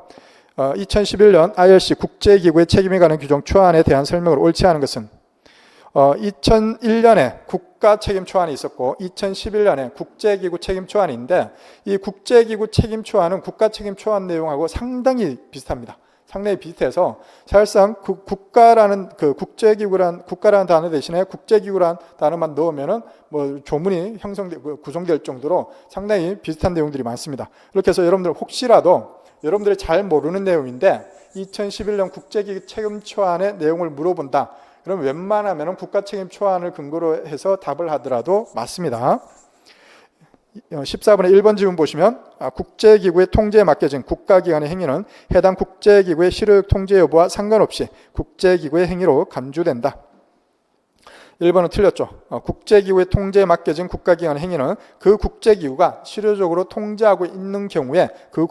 2011년 ILC 국제기구의 책임에 관한 규정 초안에 대한 설명을 옳지 않은 것은 2001년에 국가 책임 초안이 있었고 2011년에 국제기구 책임 초안인데 이 국제기구 책임 초안은 국가 책임 초안 내용하고 상당히 비슷합니다. 상당히 비슷해서 사실상 국가라는 국가라는 단어 대신에 국제기구라는 단어만 넣으면은 뭐 조문이 구성될 정도로 상당히 비슷한 내용들이 많습니다. 이렇게 해서 여러분들 혹시라도 여러분들이 잘 모르는 내용인데 2011년 국제기구 책임 초안의 내용을 물어본다. 그럼 웬만하면 국가 책임 초안을 근거로 해서 답을 하더라도 맞습니다. 14번의 1번 지문 보시면 국제기구의 통제에 맡겨진 국가기관의 행위는 해당 국제기구의 실효적 통제 여부와 상관없이 국제기구의 행위로 간주된다. 1번은 틀렸죠. 국제기구의 통제에 맡겨진 국가기관의 행위는 그 국제기구가 실효적으로 통제하고 있는 경우에 그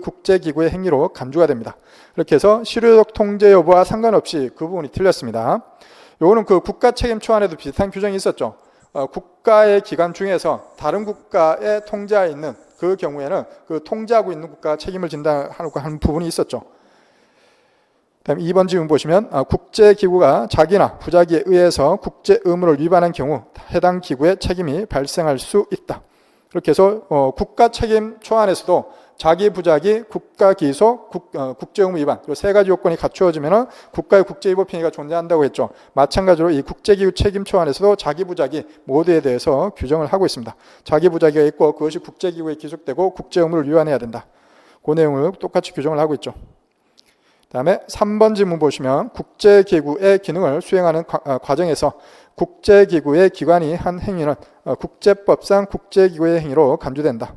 국제기구의 행위로 간주가 됩니다. 이렇게 해서 실효적 통제 여부와 상관없이 그 부분이 틀렸습니다. 요거는 그 국가 책임 초안에도 비슷한 규정이 있었죠. 국가의 기관 중에서 다른 국가에 통제하에 있는 그 경우에는 그 통제하고 있는 국가가 책임을 진다고 하는 부분이 있었죠. 다음 2번 질문 보시면 국제기구가 자기나 부자기에 의해서 국제 의무를 위반한 경우 해당 기구의 책임이 발생할 수 있다. 그렇게 해서 국가 책임 초안에서도 자기, 부자기, 국가 기소, 국제 의무 위반 이 세 가지 요건이 갖추어지면 국가의 국제위법 행위가 존재한다고 했죠. 마찬가지로 이 국제기구 책임 초안에서도 자기, 부자기 모두에 대해서 규정을 하고 있습니다. 자기, 부자기가 있고 그것이 국제기구에 기속되고 국제 의무를 위반해야 된다. 그 내용을 똑같이 규정을 하고 있죠. 다음에 3번 질문 보시면 국제기구의 기능을 수행하는 과정에서 국제기구의 기관이 한 행위는 국제법상 국제기구의 행위로 간주된다.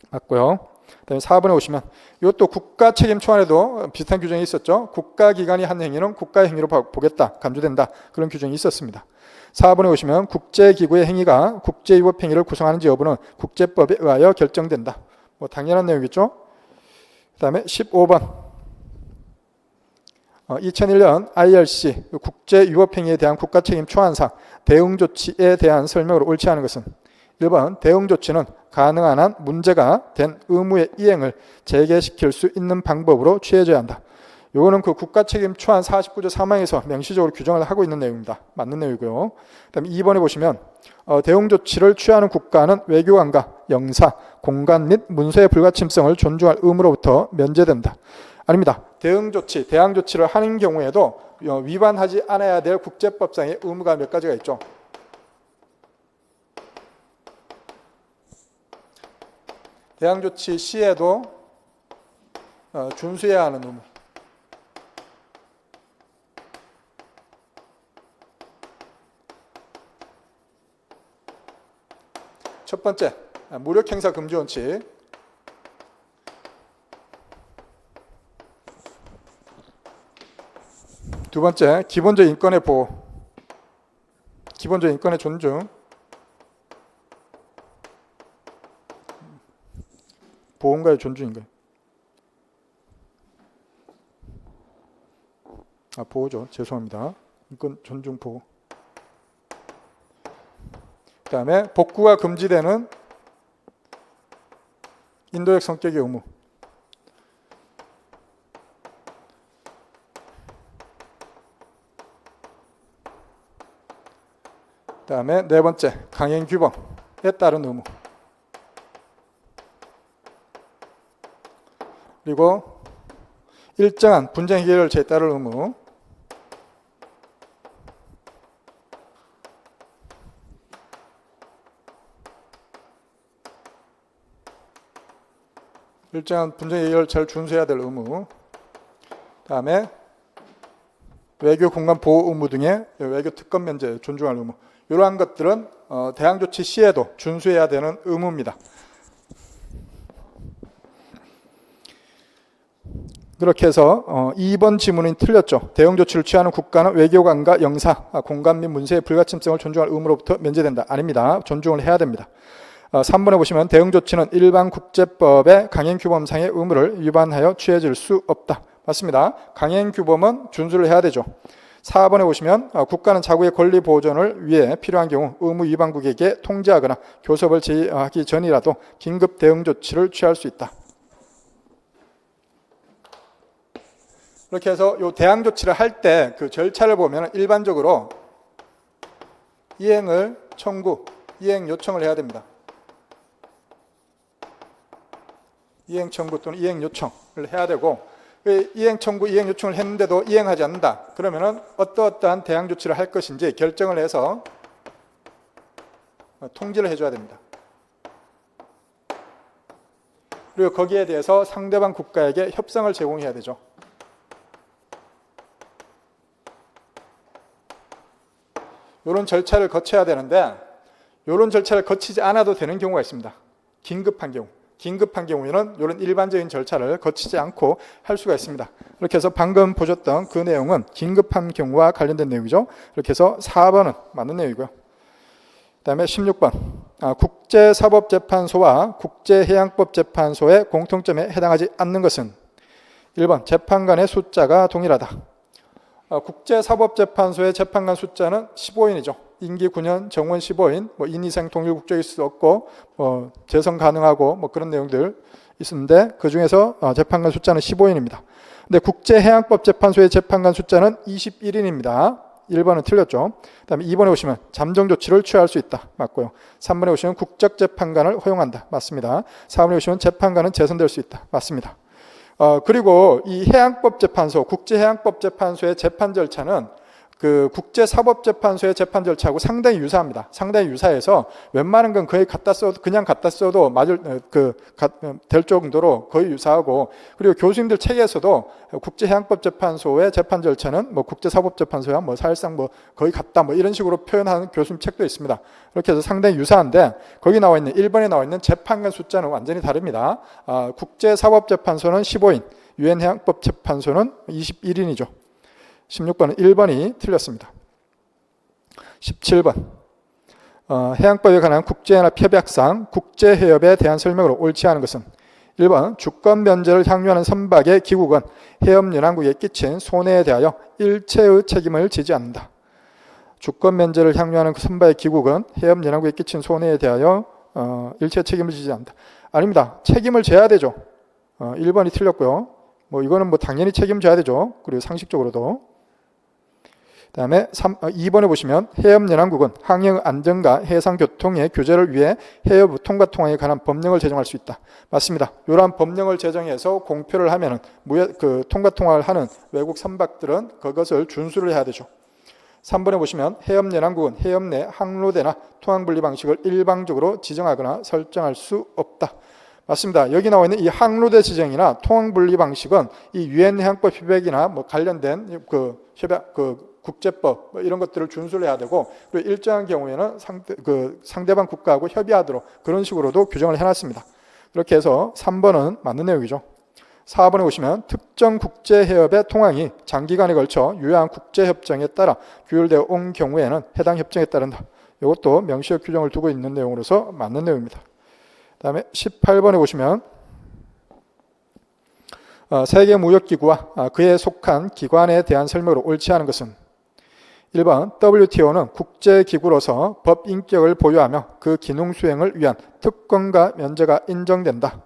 맞고요. 그다음에 4번에 오시면 이것도 국가 책임 초안에도 비슷한 규정이 있었죠. 국가기관이 한 행위는 국가의 행위로 보겠다. 간주된다. 그런 규정이 있었습니다. 4번에 오시면 국제기구의 행위가 국제위법 행위를 구성하는지 여부는 국제법에 의하여 결정된다. 뭐 당연한 내용이겠죠. 그다음에 15번 2001년 IRC 국제위법행위에 대한 국가책임 초안상 대응조치에 대한 설명으로 옳지 않은 것은 1번 대응조치는 가능한 한 문제가 된 의무의 이행을 재개시킬 수 있는 방법으로 취해져야 한다. 이거는 그 국가책임 초안 49조 3항에서 명시적으로 규정을 하고 있는 내용입니다. 맞는 내용이고요. 그다음에 2번에 보시면 대응조치를 취하는 국가는 외교관과 영사, 공간 및 문서의 불가침성을 존중할 의무로부터 면제된다. 아닙니다. 대응조치, 대항조치를 하는 경우에도 위반하지 않아야 될 국제법상의 의무가 몇 가지가 있죠. 대항조치 시에도 준수해야 하는 의무. 첫 번째, 무력행사 금지 원칙. 두 번째, 기본적 인권의 보호. 기본적 인권의 존중. 보호인가요? 존중인가요? 보호죠. 죄송합니다. 인권 존중 보호. 그 다음에 복구가 금지되는 인도적 성격의 의무. 그 다음에 네 번째, 강행 규범에 따른 의무. 그리고 일정한 분쟁 해결제에 따른 의무. 일정한 분쟁 해결제를 준수해야 될 의무. 다음에 외교 공간 보호 의무 등의 외교 특권 면제 존중할 의무. 이러한 것들은 대항조치 시에도 준수해야 되는 의무입니다. 그렇게 해서 2번 지문이 틀렸죠. 대응조치를 취하는 국가는 외교관과 영사, 공간 및 문서의 불가침성을 존중할 의무로부터 면제된다. 아닙니다. 존중을 해야 됩니다. 3번에 보시면 대응조치는 일반 국제법의 강행규범상의 의무를 위반하여 취해질 수 없다. 맞습니다. 강행규범은 준수를 해야 되죠. 4번에 보시면 국가는 자국의 권리 보존을 위해 필요한 경우 의무 위반국에게 통지하거나 교섭을 제의하기 전이라도 긴급 대응 조치를 취할 수 있다. 이렇게 해서 이 대항 조치를 할 때 그 절차를 보면 일반적으로 이행을 청구, 이행 요청을 해야 됩니다. 이행 청구 또는 이행 요청을 해야 되고, 이행 청구, 이행 요청을 했는데도 이행하지 않는다. 그러면은 어떠한 대항 조치를 할 것인지 결정을 해서 통지를 해줘야 됩니다. 그리고 거기에 대해서 상대방 국가에게 협상을 제공해야 되죠. 이런 절차를 거쳐야 되는데 이런 절차를 거치지 않아도 되는 경우가 있습니다. 긴급한 경우. 긴급한 경우에는 이런 일반적인 절차를 거치지 않고 할 수가 있습니다. 이렇게 해서 방금 보셨던 그 내용은 긴급한 경우와 관련된 내용이죠. 이렇게 해서 4번은 맞는 내용이고요. 그 다음에 16번. 국제사법재판소와 국제해양법재판소의 공통점에 해당하지 않는 것은 1번 재판관의 숫자가 동일하다. 국제사법재판소의 재판관 숫자는 15인이죠. 임기 9년, 정원 15인, 2인 이상 동일 국적일 수 없고 재선 가능하고 그런 내용들 있었는데 그 중에서 재판관 숫자는 15인입니다. 근데 국제해양법재판소의 재판관 숫자는 21인입니다. 1번은 틀렸죠. 그 다음에 2번에 오시면 잠정 조치를 취할 수 있다. 맞고요. 3번에 오시면 국적재판관을 허용한다. 맞습니다. 4번에 오시면 재판관은 재선될 수 있다. 맞습니다. 그리고 이 해양법재판소, 국제해양법재판소의 재판 절차는 그 국제사법재판소의 재판 절차하고 상당히 유사합니다. 상당히 유사해서 웬만한 건 거의 그냥 갖다 써도 될 정도로 거의 유사하고, 그리고 교수님들 책에서도 국제해양법재판소의 재판 절차는 뭐 국제사법재판소야 뭐 사실상 뭐 거의 같다 뭐 이런 식으로 표현하는 교수님 책도 있습니다. 그렇게 해서 상당히 유사한데 거기 나와 있는 1번에 나와 있는 재판관 숫자는 완전히 다릅니다. 국제사법재판소는 15인, 유엔해양법재판소는 21인이죠. 16번은 1번이 틀렸습니다. 17번 해양법에 관한 국제연합협약상 국제해협에 대한 설명으로 옳지 않은 것은 1번 주권 면제를 향유하는 선박의 기국은 해협연합국에 끼친 손해에 대하여 일체의 책임을 지지 않는다. 주권 면제를 향유하는 그 선박의 기국은 해협연합국에 끼친 손해에 대하여 일체 책임을 지지 않는다. 아닙니다. 책임을 져야 되죠. 1번이 틀렸고요. 뭐 이거는 뭐 당연히 책임져야 되죠. 그리고 상식적으로도. 그 다음에 2번에 보시면 해협연합국은 항행 안전과 해상교통의 규제를 위해 해협 통과 통항에 관한 법령을 제정할 수 있다. 맞습니다. 이러한 법령을 제정해서 공표를 하면은 통과 통항을 하는 외국 선박들은 그것을 준수를 해야 되죠. 3번에 보시면 해협연합국은 해협 내 항로대나 통항분리 방식을 일방적으로 지정하거나 설정할 수 없다. 맞습니다. 여기 나와 있는 이 항로대 지정이나 통항분리 방식은 이 유엔 해양법 협약이나 뭐 관련된 국제법 뭐 이런 것들을 준수를 해야 되고, 그리고 일정한 경우에는 상대방 국가하고 협의하도록 그런 식으로도 규정을 해놨습니다. 그렇게 해서 3번은 맞는 내용이죠. 4번에 보시면 특정 국제해협의 통항이 장기간에 걸쳐 유효한 국제협정에 따라 규율되어 온 경우에는 해당 협정에 따른다. 이것도 명시적 규정을 두고 있는 내용으로서 맞는 내용입니다. 그 다음에 18번에 보시면 세계무역기구와 그에 속한 기관에 대한 설명으로 옳지 않은 것은 1번 WTO는 국제기구로서 법인격을 보유하며 그 기능 수행을 위한 특권과 면제가 인정된다.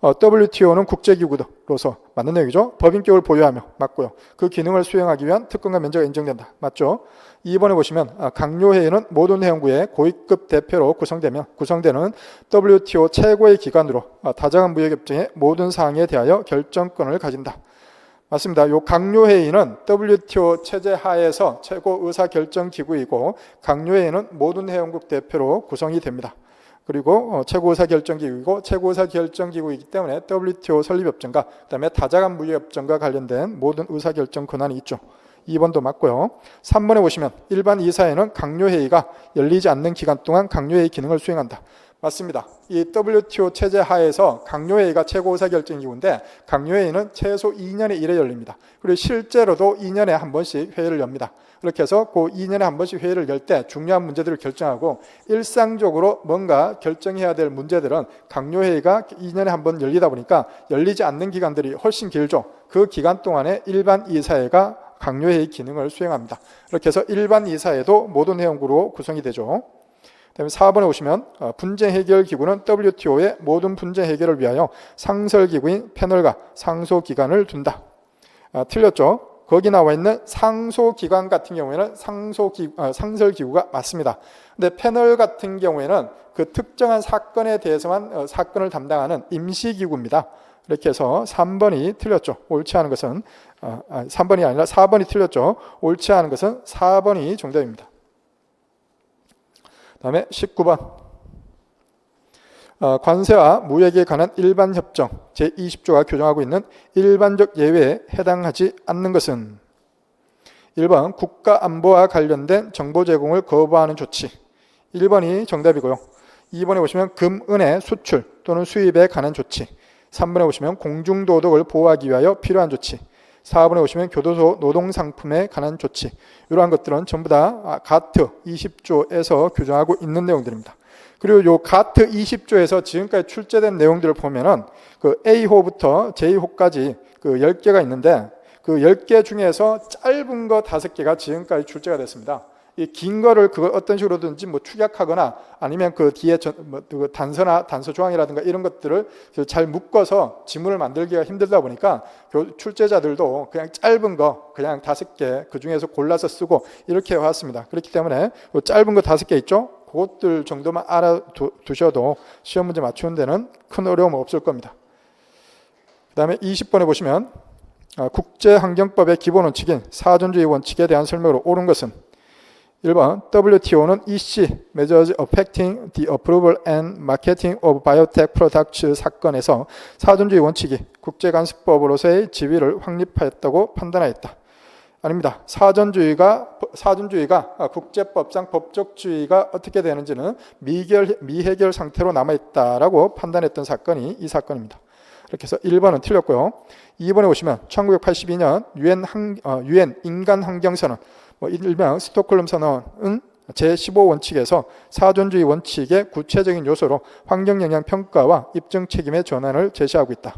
WTO는 국제기구로서 맞는 내용이죠. 법인격을 보유하며 맞고요. 그 기능을 수행하기 위한 특권과 면제가 인정된다. 맞죠? 2번에 보시면 강요회의는 모든 회원국의 고위급 대표로 구성되는 WTO 최고의 기관으로 다자간 무역협정의 모든 사항에 대하여 결정권을 가진다. 맞습니다. 이 강요회의는 WTO 체제 하에서 최고 의사결정기구이고, 강요회의는 모든 회원국 대표로 구성이 됩니다. 그리고 최고의사결정기구이고, 최고의사결정기구이기 때문에 WTO 설립협정과 그다음에 다자간 무역협정과 관련된 모든 의사결정 권한이 있죠. 2번도 맞고요. 3번에 보시면 일반 이사회는 강요회의가 열리지 않는 기간 동안 강요회의 기능을 수행한다. 맞습니다. 이 WTO 체제 하에서 강요회의가 최고의사결정기구인데 강요회의는 최소 2년에 1회 열립니다. 그리고 실제로도 2년에 한 번씩 회의를 엽니다. 그렇게 해서 그 2년에 한 번씩 회의를 열 때 중요한 문제들을 결정하고, 일상적으로 뭔가 결정해야 될 문제들은 강요회의가 2년에 한 번 열리다 보니까 열리지 않는 기간들이 훨씬 길죠. 그 기간 동안에 일반 이사회가 강요회의 기능을 수행합니다. 이렇게 해서 일반 이사회도 모든 회원국으로 구성이 되죠. 그다음에 4번에 오시면 분쟁 해결 기구는 WTO의 모든 분쟁 해결을 위하여 상설기구인 패널과 상소기관을 둔다. 틀렸죠? 거기 나와 있는 상소기관 같은 경우에는 상설기구가 맞습니다. 근데 패널 같은 경우에는 그 특정한 사건에 대해서만 사건을 담당하는 임시기구입니다. 이렇게 해서 3번이 틀렸죠. 옳지 않은 것은 3번이 아니라 4번이 틀렸죠. 옳지 않은 것은 4번이 정답입니다. 다음에 19번 관세와 무역에 관한 일반협정 제20조가 규정하고 있는 일반적 예외에 해당하지 않는 것은 1번 국가안보와 관련된 정보 제공을 거부하는 조치. 1번이 정답이고요. 2번에 보시면 금, 은의 수출 또는 수입에 관한 조치. 3번에 보시면 공중도덕을 보호하기 위하여 필요한 조치. 4번에 보시면 교도소 노동상품에 관한 조치. 이러한 것들은 전부 다 가트 20조에서 규정하고 있는 내용들입니다. 그리고 요 가트 20조에서 지금까지 출제된 내용들을 보면은 그 A호부터 J호까지 그 10개가 있는데 그 10개 중에서 짧은 거 5개가 지금까지 출제가 됐습니다. 이 긴 거를 그걸 어떤 식으로든지 뭐 축약하거나 아니면 그 뒤에 그 단서 조항이라든가 이런 것들을 잘 묶어서 지문을 만들기가 힘들다 보니까 출제자들도 그냥 짧은 거 그냥 5개 그 중에서 골라서 쓰고 이렇게 해왔습니다. 그렇기 때문에 짧은 거 5개 있죠? 그것들 정도만 알아두셔도 시험 문제 맞추는 데는 큰 어려움 없을 겁니다. 그 다음에 20번에 보시면 국제환경법의 기본 원칙인 사존주의 원칙에 대한 설명으로 옳은 것은 1번 WTO는 EC Measures Affecting the Approval and Marketing of Biotech Products 사건에서 사존주의 원칙이 국제관습법으로서의 지위를 확립하였다고 판단하였다. 아닙니다. 사존주의가 국제법상 법적주의가 어떻게 되는지는 미해결 상태로 남아있다라고 판단했던 사건이 이 사건입니다. 이렇게 해서 1번은 틀렸고요. 2번에 보시면 1982년 유엔 인간환경선언 일명 스톡홀름 선언은 제15원칙에서 사존주의 원칙의 구체적인 요소로 환경영향평가와 입증 책임의 전환을 제시하고 있다.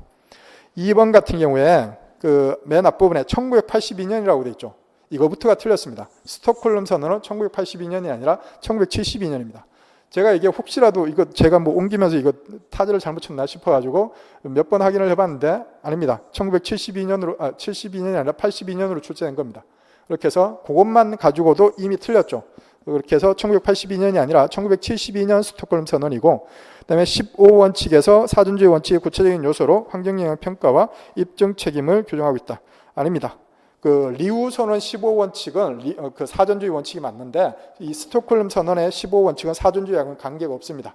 2번 같은 경우에 그 맨 앞부분에 1982년이라고 되어 있죠. 이거부터가 틀렸습니다. 스톡홀름 선언은 1982년이 아니라 1972년입니다. 제가 이게 혹시라도 이거 제가 뭐 옮기면서 이거 타자를 잘못 쳤나 싶어가지고 몇 번 확인을 해봤는데 아닙니다. 72년이 아니라 82년으로 출제된 겁니다. 그렇게 해서 그것만 가지고도 이미 틀렸죠. 그렇게 해서 1982년이 아니라 1972년 스톡홀름 선언이고 그다음에 15원칙에서 사존주의 원칙의 구체적인 요소로 환경영향평가와 입증 책임을 규정하고 있다. 아닙니다. 그 리우 선언 15원칙은 그 사존주의 원칙이 맞는데 이 스톡홀름 선언의 15원칙은 사존주의하고는 관계가 없습니다.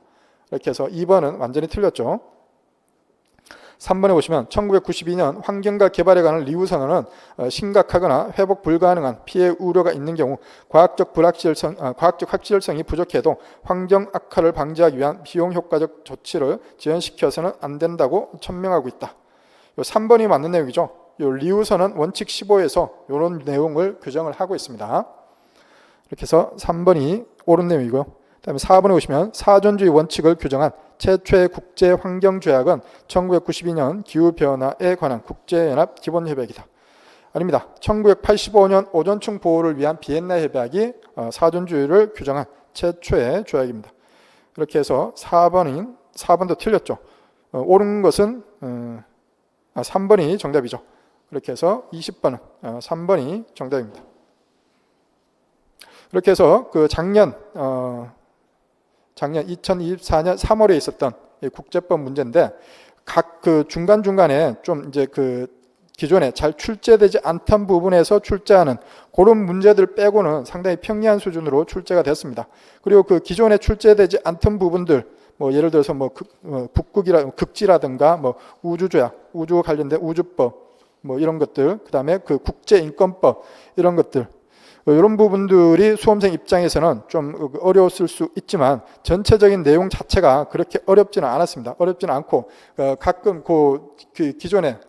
이렇게 해서 2번은 완전히 틀렸죠. 3번에 보시면 1992년 환경과 개발에 관한 리우 선언은 심각하거나 회복 불가능한 피해 우려가 있는 경우 과학적 확실성이 부족해도 환경 악화를 방지하기 위한 비용 효과적 조치를 지연시켜서는 안 된다고 천명하고 있다. 3번이 맞는 내용이죠. 리우 선언 원칙 15에서 이런 내용을 규정을 하고 있습니다. 이렇게 해서 3번이 옳은 내용이고요. 그다음에 4번에 보시면 사존주의 원칙을 규정한 최초의 국제환경조약은 1992년 기후변화에 관한 국제연합 기본협약이다. 아닙니다. 1985년 오존층 보호를 위한 비엔나 협약이 사존주의를 규정한 최초의 조약입니다. 이렇게 해서 4번도 틀렸죠. 옳은 것은 3번이 정답이죠. 이렇게 해서 20번은 3번이 정답입니다. 이렇게 해서 그 작년 2024년 3월에 있었던 국제법 문제인데 각 그 중간중간에 좀 이제 그 기존에 잘 출제되지 않던 부분에서 출제하는 그런 문제들 빼고는 상당히 평이한 수준으로 출제가 됐습니다. 그리고 그 기존에 출제되지 않던 부분들 뭐 예를 들어서 뭐 극지라든가 뭐 우주조약, 우주 관련된 우주법 뭐 이런 것들, 그다음에 그 국제인권법 이런 것들 이런 부분들이 수험생 입장에서는 좀 어려웠을 수 있지만 전체적인 내용 자체가 그렇게 어렵지는 않았습니다. 어렵지는 않고 가끔 그 기존에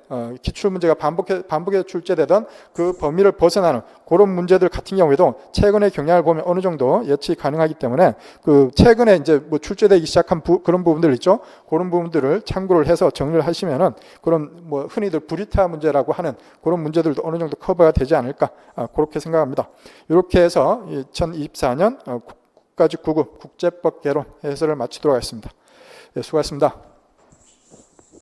기출문제가 반복해서 출제되던 그 범위를 벗어나는 그런 문제들 같은 경우에도 최근의 경향을 보면 어느 정도 예측이 가능하기 때문에 그 최근에 이제 뭐 출제되기 시작한 그런 부분들 있죠. 그런 부분들을 참고를 해서 정리를 하시면은 그런 뭐 흔히들 브리타 문제라고 하는 그런 문제들도 어느 정도 커버가 되지 않을까 그렇게 생각합니다. 이렇게 해서 2024년 국가직 9급 국제법 개론 해설을 마치도록 하겠습니다. 네, 수고하셨습니다.